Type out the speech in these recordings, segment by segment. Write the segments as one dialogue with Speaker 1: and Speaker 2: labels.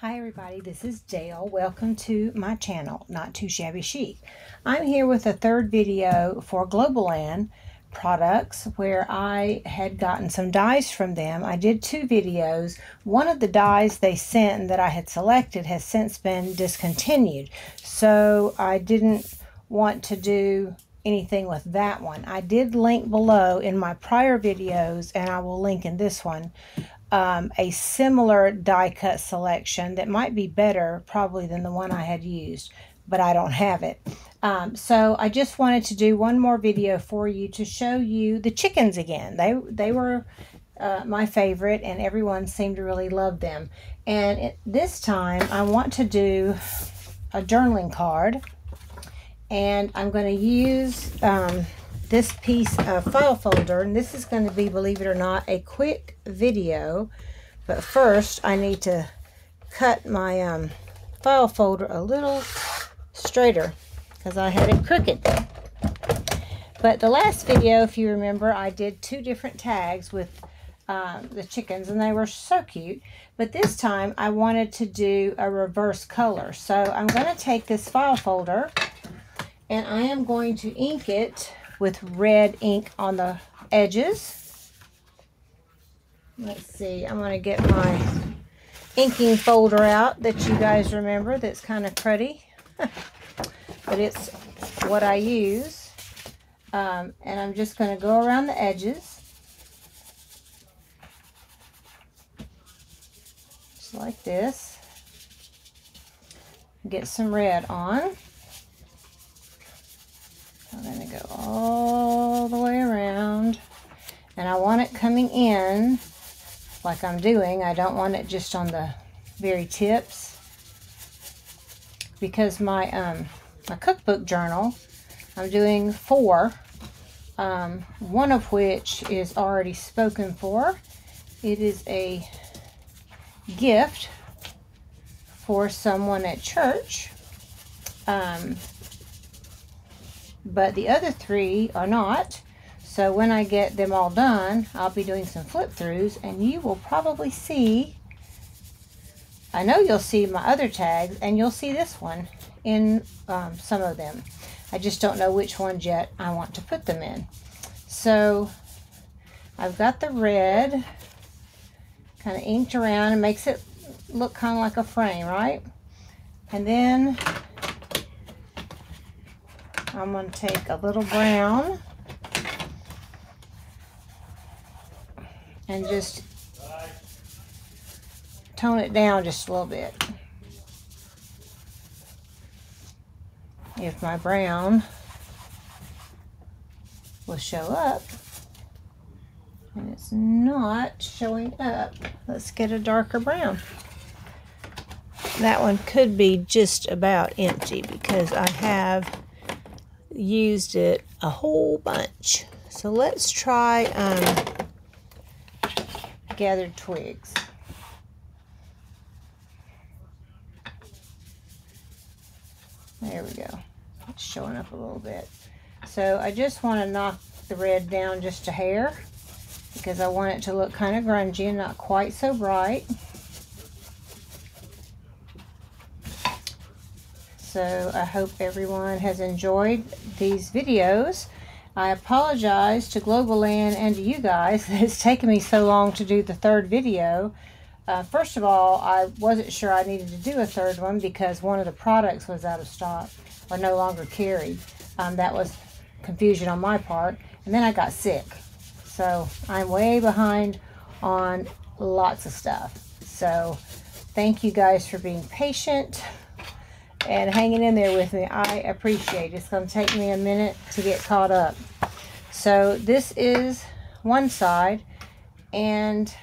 Speaker 1: Hi everybody, this is Dale. Welcome to my channel, Not Too Shabby Chic. I'm here with a third video for Globleland products where I had gotten some dies from them. I did two videos. One of the dies they sent and that I had selected has since been discontinued, so I didn't want to do anything with that one. I did link below in my prior videos, and I will link in this one, a similar die cut selection that might be better probably than the one I had used, but I don't have it. So I just wanted to do one more video for you to show you the chickens again. They were my favorite, and everyone seemed to really love them. And this time I want to do a journaling card, and I'm going to use this piece of file folder, and this is going to be, believe it or not, a quick video. But first I need to cut my file folder a little straighter because I had it crooked. But the last video, if you remember, I did two different tags with the chickens, and they were so cute. But this time I wanted to do a reverse color, so I'm going to take this file folder and I am going to ink it with red ink on the edges. Let's see, I'm going to get my inking folder out that you guys remember that's kind of cruddy. But it's what I use. And I'm just going to go around the edges. Just like this. Get some red on. I'm going to go all the way around, and I want it coming in like I'm doing. I don't want it just on the very tips, because my cookbook journal, I'm doing 4, one of which is already spoken for. It is a gift for someone at church. But the other 3 are not. So when I get them all done, I'll be doing some flip throughs, and you will probably see, I know you'll see my other tags, and you'll see this one in some of them. I just don't know which ones yet I want to put them in. So I've got the red kind of inked around, and makes it look kind of like a frame, right? And then I'm going to take a little brown and just tone it down just a little bit. If my brown will show up, and it's not showing up, let's get a darker brown. That one could be just about empty because I have used it a whole bunch. So let's try gathered twigs. There we go. It's showing up a little bit. So I just want to knock the red down just a hair because I want it to look kind of grungy and not quite so bright. So I hope everyone has enjoyed these videos. I apologize to Globleland and to you guys that it's taken me so long to do the third video. First of all, I wasn't sure I needed to do a third one because one of the products was out of stock or no longer carried. That was confusion on my part. And then I got sick. So I'm way behind on lots of stuff. So thank you guys for being patient and hanging in there with me. I appreciate it. It's going to take me a minute to get caught up. So this is one side, and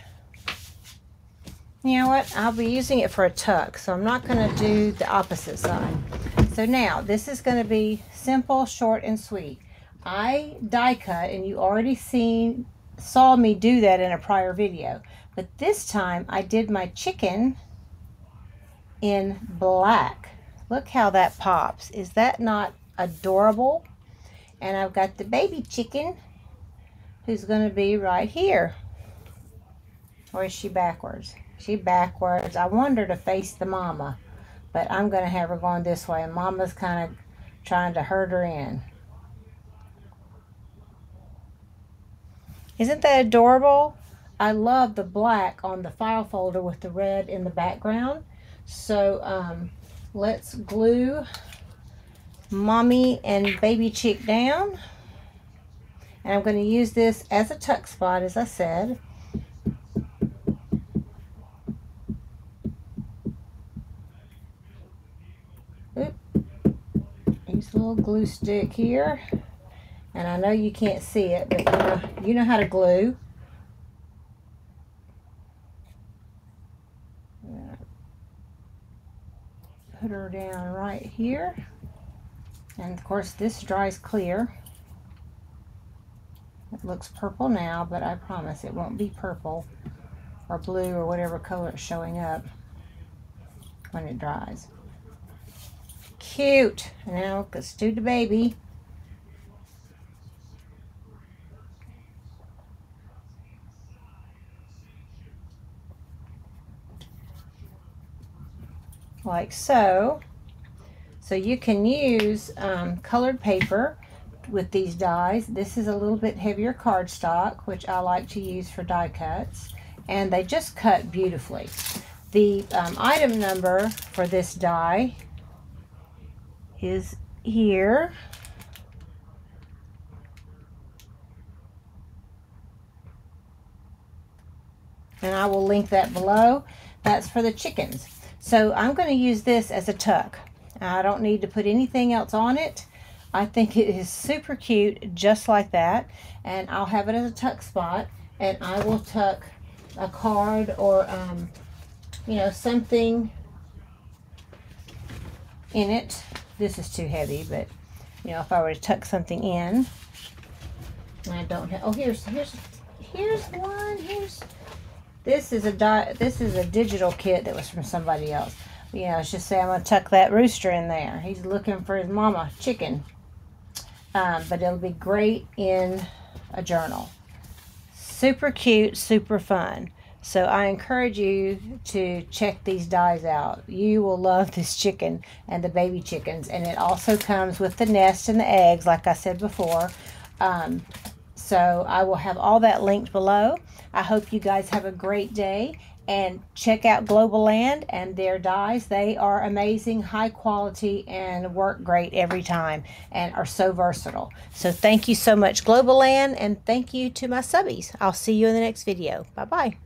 Speaker 1: you know what? I'll be using it for a tuck, so I'm not going to do the opposite side. So now this is going to be simple, short, and sweet. I die cut, and you already saw me do that in a prior video. But this time I did my chicken in black. Look how that pops. Is that not adorable? And I've got the baby chicken who's going to be right here. Or is she backwards? She backwards. I want her to face the mama, but I'm going to have her going this way, and mama's kind of trying to herd her in. Isn't that adorable? I love the black on the file folder with the red in the background. So let's glue Mommy and Baby Chick down. And I'm going to use this as a tuck spot, as I said. Oop. Use a little glue stick here. And I know you can't see it, but you know how to glue. Put her down right here. And of course this dries clear. It looks purple now, but I promise it won't be purple or blue or whatever color it's showing up when it dries. Cute. Now let's do the baby. Like so. So you can use colored paper with these dies. This is a little bit heavier cardstock, which I like to use for die cuts, and they just cut beautifully. The item number for this die is here. And I will link that below. That's for the chickens. So I'm going to use this as a tuck. I don't need to put anything else on it. I think it is super cute just like that. And I'll have it as a tuck spot. And I will tuck a card or, you know, something in it. This is too heavy, but, you know, if I were to tuck something in. I don't have, oh, here's one. This is a digital kit that was from somebody else. You know, let's just say I'm going to tuck that rooster in there. He's looking for his mama chicken. But it'll be great in a journal. Super cute, super fun. So I encourage you to check these dies out. You will love this chicken and the baby chickens. And it also comes with the nest and the eggs, like I said before. So I will have all that linked below. I hope you guys have a great day, and check out Globleland and their dies. They are amazing, high quality, and work great every time, and are so versatile. So thank you so much, Globleland, and thank you to my subbies. I'll see you in the next video. Bye-bye.